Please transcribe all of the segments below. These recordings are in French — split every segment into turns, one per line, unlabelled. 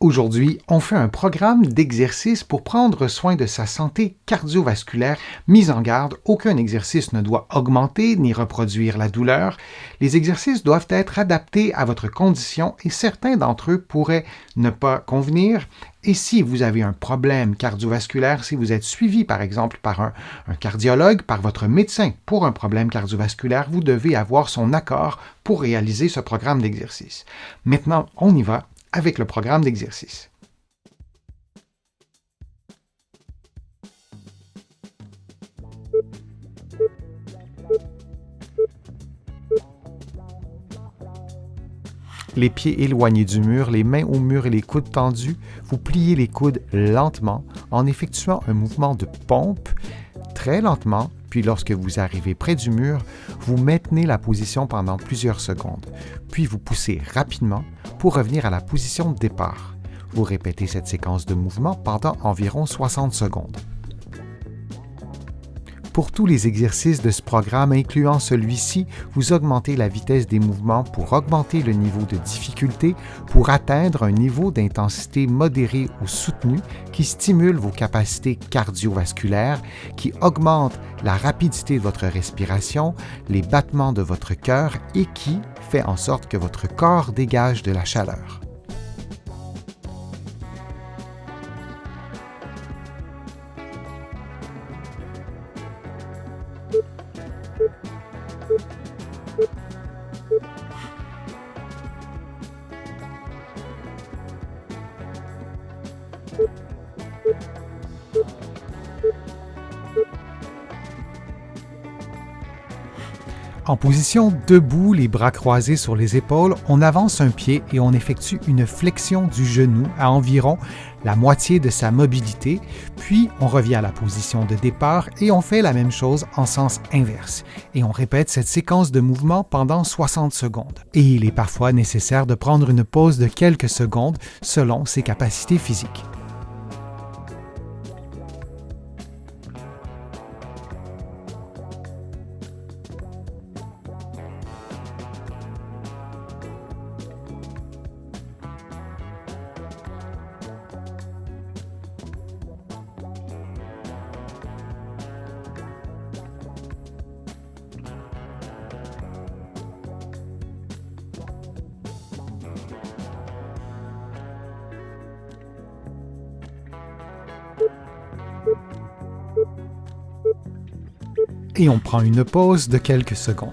Aujourd'hui, on fait un programme d'exercice pour prendre soin de sa santé cardiovasculaire. Mise en garde, aucun exercice ne doit augmenter ni reproduire la douleur. Les exercices doivent être adaptés à votre condition et certains d'entre eux pourraient ne pas convenir. Et si vous avez un problème cardiovasculaire, si vous êtes suivi par exemple par un cardiologue, par votre médecin pour un problème cardiovasculaire, vous devez avoir son accord pour réaliser ce programme d'exercice. Maintenant, on y va avec le programme d'exercice. Les pieds éloignés du mur, les mains au mur et les coudes tendus, vous pliez les coudes lentement en effectuant un mouvement de pompe très lentement, puis lorsque vous arrivez près du mur, vous maintenez la position pendant plusieurs secondes, puis vous poussez rapidement pour revenir à la position de départ. Vous répétez cette séquence de mouvements pendant environ 60 secondes. Pour tous les exercices de ce programme, incluant celui-ci, vous augmentez la vitesse des mouvements pour augmenter le niveau de difficulté pour atteindre un niveau d'intensité modéré ou soutenu qui stimule vos capacités cardiovasculaires, qui augmente la rapidité de votre respiration, les battements de votre cœur et qui fait en sorte que votre corps dégage de la chaleur. En position debout, les bras croisés sur les épaules, on avance un pied et on effectue une flexion du genou à environ la moitié de sa mobilité, puis on revient à la position de départ et on fait la même chose en sens inverse. Et on répète cette séquence de mouvements pendant 60 secondes. Et il est parfois nécessaire de prendre une pause de quelques secondes selon ses capacités physiques. Et on prend une pause de quelques secondes.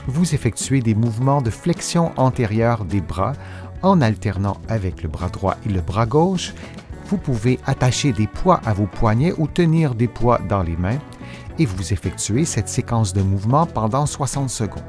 Vous effectuez des mouvements de flexion antérieure des bras en alternant avec le bras droit et le bras gauche. Vous pouvez attacher des poids à vos poignets ou tenir des poids dans les mains et vous effectuez cette séquence de mouvements pendant 60 secondes.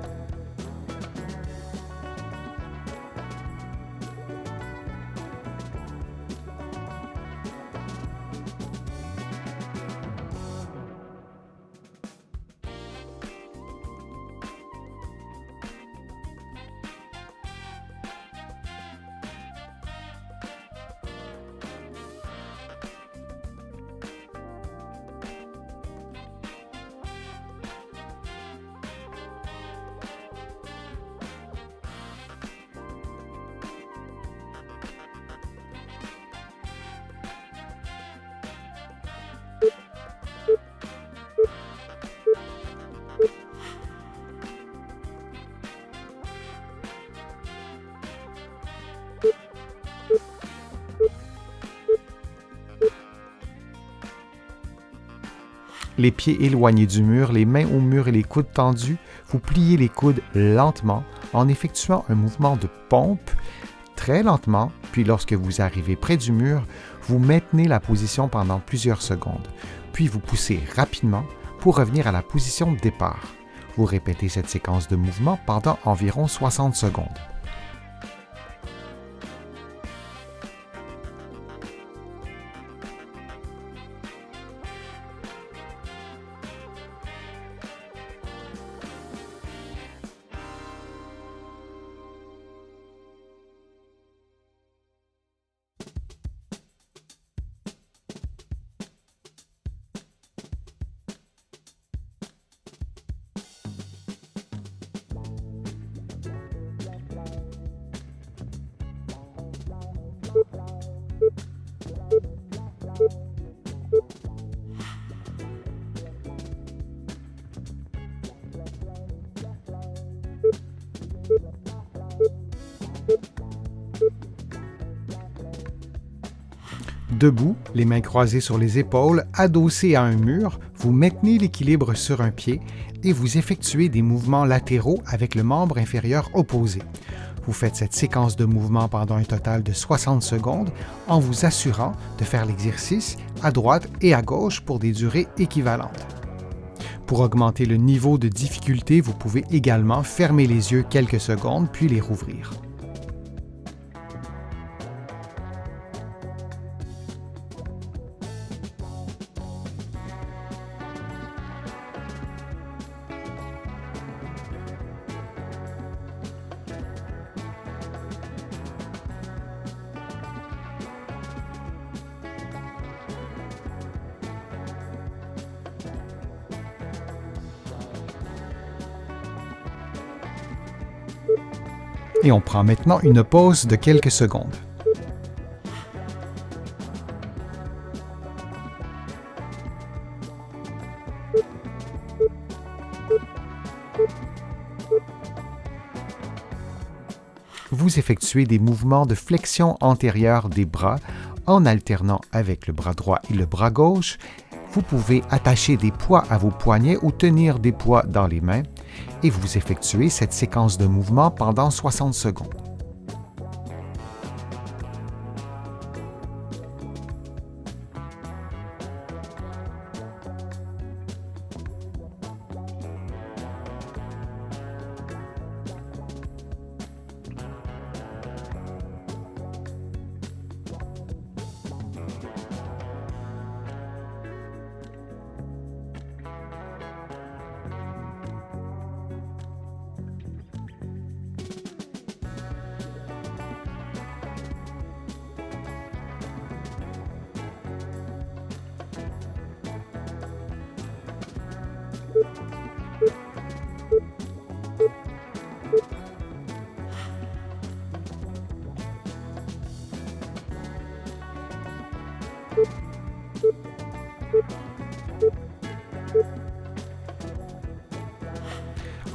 Les pieds éloignés du mur, les mains au mur et les coudes tendus, vous pliez les coudes lentement en effectuant un mouvement de pompe très lentement, puis lorsque vous arrivez près du mur, vous maintenez la position pendant plusieurs secondes, puis vous poussez rapidement pour revenir à la position de départ. Vous répétez cette séquence de mouvements pendant environ 60 secondes. Debout, les mains croisées sur les épaules, adossées à un mur, vous maintenez l'équilibre sur un pied et vous effectuez des mouvements latéraux avec le membre inférieur opposé. Vous faites cette séquence de mouvements pendant un total de 60 secondes en vous assurant de faire l'exercice à droite et à gauche pour des durées équivalentes. Pour augmenter le niveau de difficulté, vous pouvez également fermer les yeux quelques secondes puis les rouvrir. Et on prend maintenant une pause de quelques secondes. Vous effectuez des mouvements de flexion antérieure des bras en alternant avec le bras droit et le bras gauche. Vous pouvez attacher des poids à vos poignets ou tenir des poids dans les mains et vous effectuez cette séquence de mouvements pendant 60 secondes.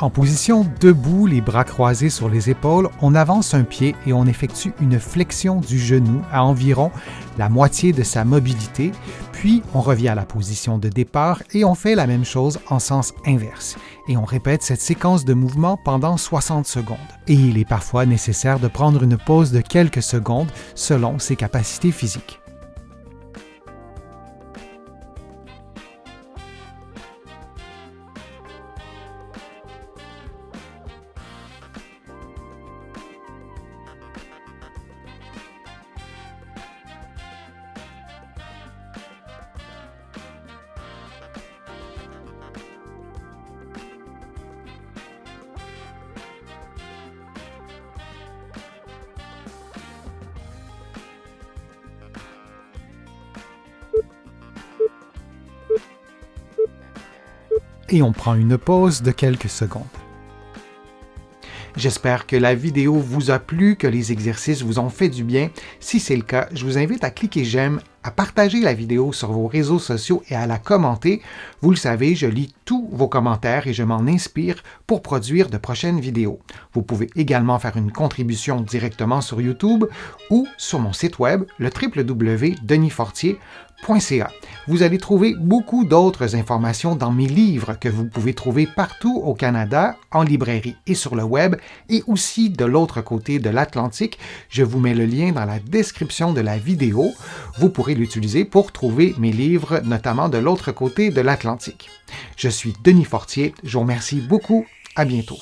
En position debout, les bras croisés sur les épaules, on avance un pied et on effectue une flexion du genou à environ la moitié de sa mobilité, puis on revient à la position de départ et on fait la même chose en sens inverse. Et on répète cette séquence de mouvements pendant 60 secondes. Et il est parfois nécessaire de prendre une pause de quelques secondes selon ses capacités physiques. Et on prend une pause de quelques secondes. J'espère que la vidéo vous a plu, que les exercices vous ont fait du bien. Si c'est le cas, je vous invite à cliquer j'aime, à partager la vidéo sur vos réseaux sociaux et à la commenter. Vous le savez, je lis tous vos commentaires et je m'en inspire pour produire de prochaines vidéos. Vous pouvez également faire une contribution directement sur YouTube ou sur mon site web, le www.denisfortier.ca. Vous allez trouver beaucoup d'autres informations dans mes livres que vous pouvez trouver partout au Canada, en librairie et sur le web, et aussi de l'autre côté de l'Atlantique. Je vous mets le lien dans la description de la vidéo. Vous pourrez l'utiliser pour trouver mes livres, notamment de l'autre côté de l'Atlantique. Je suis Denis Fortier. Je vous remercie beaucoup. À bientôt.